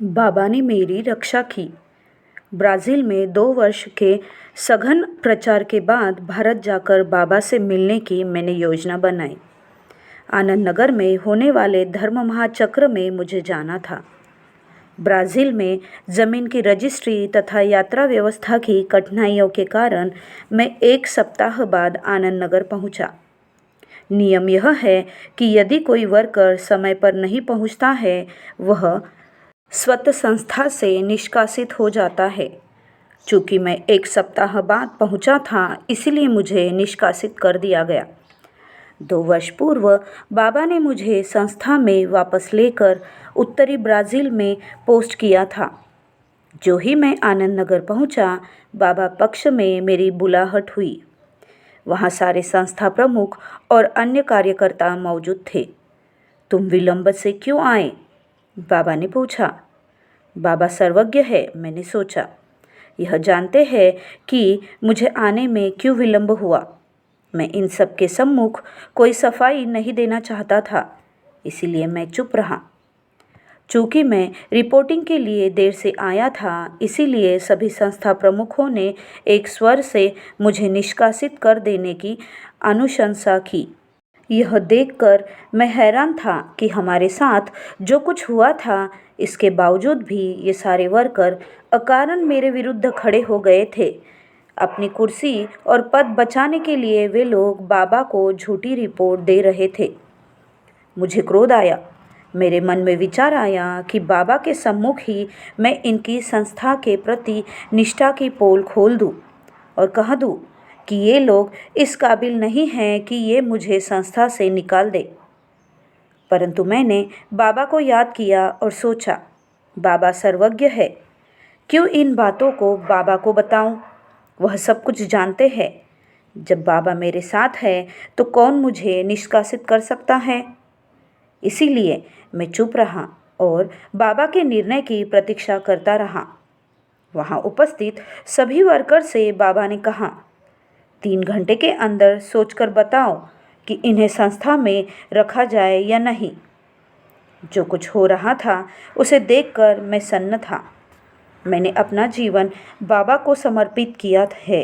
बाबा ने मेरी रक्षा की। ब्राज़ील में 2 वर्ष के सघन प्रचार के बाद भारत जाकर बाबा से मिलने की मैंने योजना बनाई। आनंद नगर में होने वाले धर्म महाचक्र में मुझे जाना था। ब्राज़ील में ज़मीन की रजिस्ट्री तथा यात्रा व्यवस्था की कठिनाइयों के कारण मैं 1 सप्ताह बाद आनंद नगर पहुंचा। नियम यह है कि यदि कोई वर्कर समय पर नहीं पहुंचता है, वह स्वतः संस्था से निष्कासित हो जाता है। चूँकि मैं 1 सप्ताह बाद पहुंचा था, इसलिए मुझे निष्कासित कर दिया गया। 2 वर्ष पूर्व बाबा ने मुझे संस्था में वापस लेकर उत्तरी ब्राज़ील में पोस्ट किया था। जो ही मैं आनंद नगर पहुंचा, बाबा पक्ष में मेरी बुलाहट हुई। वहाँ सारे संस्था प्रमुख और अन्य कार्यकर्ता मौजूद थे। तुम विलंब से क्यों आए? बाबा ने पूछा। बाबा सर्वज्ञ है, मैंने सोचा। यह जानते हैं कि मुझे आने में क्यों विलंब हुआ। मैं इन सब के सम्मुख कोई सफाई नहीं देना चाहता था, इसीलिए मैं चुप रहा। चूँकि मैं रिपोर्टिंग के लिए देर से आया था, इसीलिए सभी संस्था प्रमुखों ने एक स्वर से मुझे निष्कासित कर देने की अनुशंसा की। यह देखकर मैं हैरान था कि हमारे साथ जो कुछ हुआ था, इसके बावजूद भी ये सारे वर्कर अकारण मेरे विरुद्ध खड़े हो गए थे। अपनी कुर्सी और पद बचाने के लिए वे लोग बाबा को झूठी रिपोर्ट दे रहे थे। मुझे क्रोध आया। मेरे मन में विचार आया कि बाबा के सम्मुख ही मैं इनकी संस्था के प्रति निष्ठा की पोल खोल दूं और कह दूं कि ये लोग इस काबिल नहीं हैं कि ये मुझे संस्था से निकाल दे। परंतु मैंने बाबा को याद किया और सोचा, बाबा सर्वज्ञ है, क्यों इन बातों को बाबा को बताऊं? वह सब कुछ जानते हैं। जब बाबा मेरे साथ है तो कौन मुझे निष्कासित कर सकता है? इसीलिए मैं चुप रहा और बाबा के निर्णय की प्रतीक्षा करता रहा। वहाँ उपस्थित सभी वर्कर से बाबा ने कहा, 3 घंटे के अंदर सोचकर बताओ कि इन्हें संस्था में रखा जाए या नहीं। जो कुछ हो रहा था उसे देखकर मैं सन्न था। मैंने अपना जीवन बाबा को समर्पित किया है।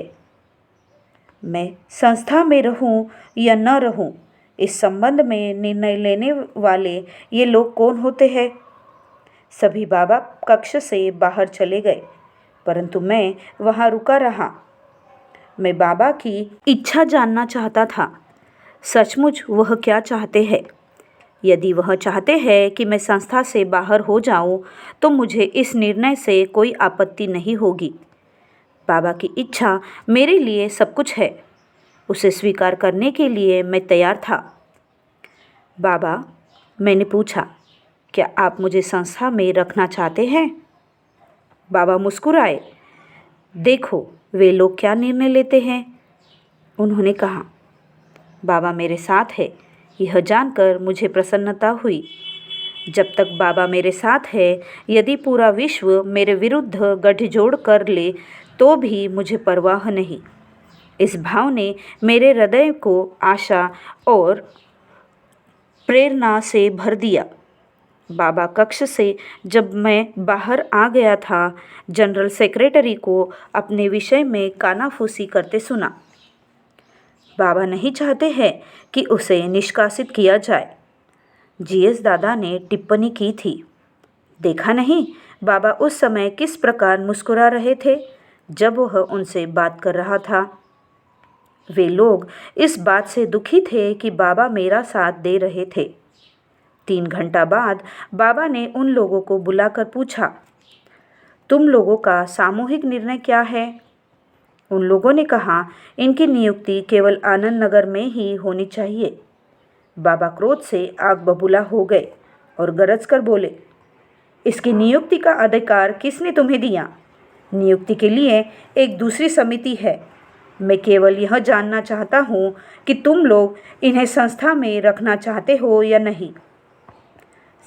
मैं संस्था में रहूं या न रहूं, इस संबंध में निर्णय लेने वाले ये लोग कौन होते हैं? सभी बाबा कक्ष से बाहर चले गए, परंतु मैं वहाँ रुका रहा। मैं बाबा की इच्छा जानना चाहता था। सचमुच वह क्या चाहते हैं? यदि वह चाहते हैं कि मैं संस्था से बाहर हो जाऊं, तो मुझे इस निर्णय से कोई आपत्ति नहीं होगी। बाबा की इच्छा मेरे लिए सब कुछ है। उसे स्वीकार करने के लिए मैं तैयार था। बाबा, मैंने पूछा, क्या आप मुझे संस्था में रखना चाहते हैं? बाबा मुस्कुराए। देखो वे लोग क्या निर्णय लेते हैं। उन्होंने कहा। बाबा मेरे साथ है, यह जानकर मुझे प्रसन्नता हुई। जब तक बाबा मेरे साथ है, यदि पूरा विश्व मेरे विरुद्ध गठजोड़ कर ले तो भी मुझे परवाह नहीं। इस भाव ने मेरे हृदय को आशा और प्रेरणा से भर दिया। बाबा कक्ष से जब मैं बाहर आ गया था, जनरल सेक्रेटरी को अपने विषय में कानाफूसी करते सुना। बाबा नहीं चाहते हैं कि उसे निष्कासित किया जाए। जीएस दादा ने टिप्पणी की थी। देखा नहीं बाबा उस समय किस प्रकार मुस्कुरा रहे थे जब वह उनसे बात कर रहा था। वे लोग इस बात से दुखी थे कि बाबा मेरा साथ दे रहे थे। 3 घंटा बाद बाबा ने उन लोगों को बुलाकर पूछा, तुम लोगों का सामूहिक निर्णय क्या है? उन लोगों ने कहा, इनकी नियुक्ति केवल आनंद नगर में ही होनी चाहिए। बाबा क्रोध से आग बबूला हो गए और गरज कर बोले, इसकी नियुक्ति का अधिकार किसने तुम्हें दिया? नियुक्ति के लिए एक दूसरी समिति है। मैं केवल यह जानना चाहता हूँ कि तुम लोग इन्हें संस्था में रखना चाहते हो या नहीं।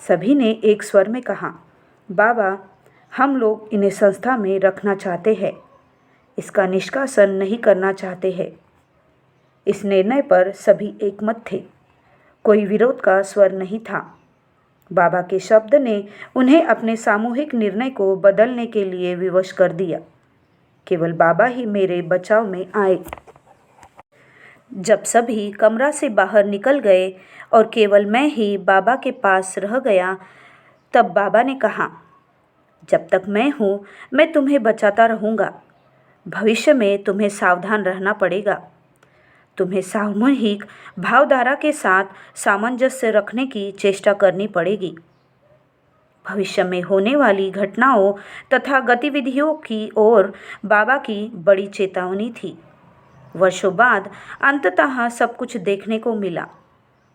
सभी ने एक स्वर में कहा, बाबा, हम लोग इन्हें संस्था में रखना चाहते हैं, इसका निष्कासन नहीं करना चाहते हैं। इस निर्णय पर सभी एकमत थे। कोई विरोध का स्वर नहीं था। बाबा के शब्द ने उन्हें अपने सामूहिक निर्णय को बदलने के लिए विवश कर दिया। केवल बाबा ही मेरे बचाव में आए। जब सभी कमरा से बाहर निकल गए और केवल मैं ही बाबा के पास रह गया, तब बाबा ने कहा, जब तक मैं हूँ मैं तुम्हें बचाता रहूँगा। भविष्य में तुम्हें सावधान रहना पड़ेगा। तुम्हें सामूहिक भावधारा के साथ सामंजस्य रखने की चेष्टा करनी पड़ेगी। भविष्य में होने वाली घटनाओं तथा गतिविधियों की ओर बाबा की बड़ी चेतावनी थी। वर्षों बाद अंततः सब कुछ देखने को मिला।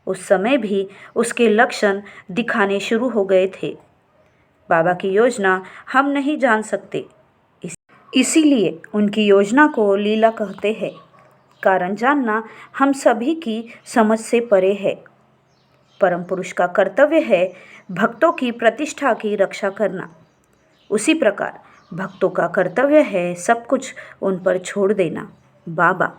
उस समय भी उसके लक्षण दिखाने शुरू हो गए थे। बाबा की योजना हम नहीं जान सकते, इसीलिए उनकी योजना को लीला कहते हैं। कारण जानना हम सभी की समझ से परे है। परम पुरुष का कर्तव्य है भक्तों की प्रतिष्ठा की रक्षा करना। उसी प्रकार भक्तों का कर्तव्य है सब कुछ उन पर छोड़ देना। बाबा।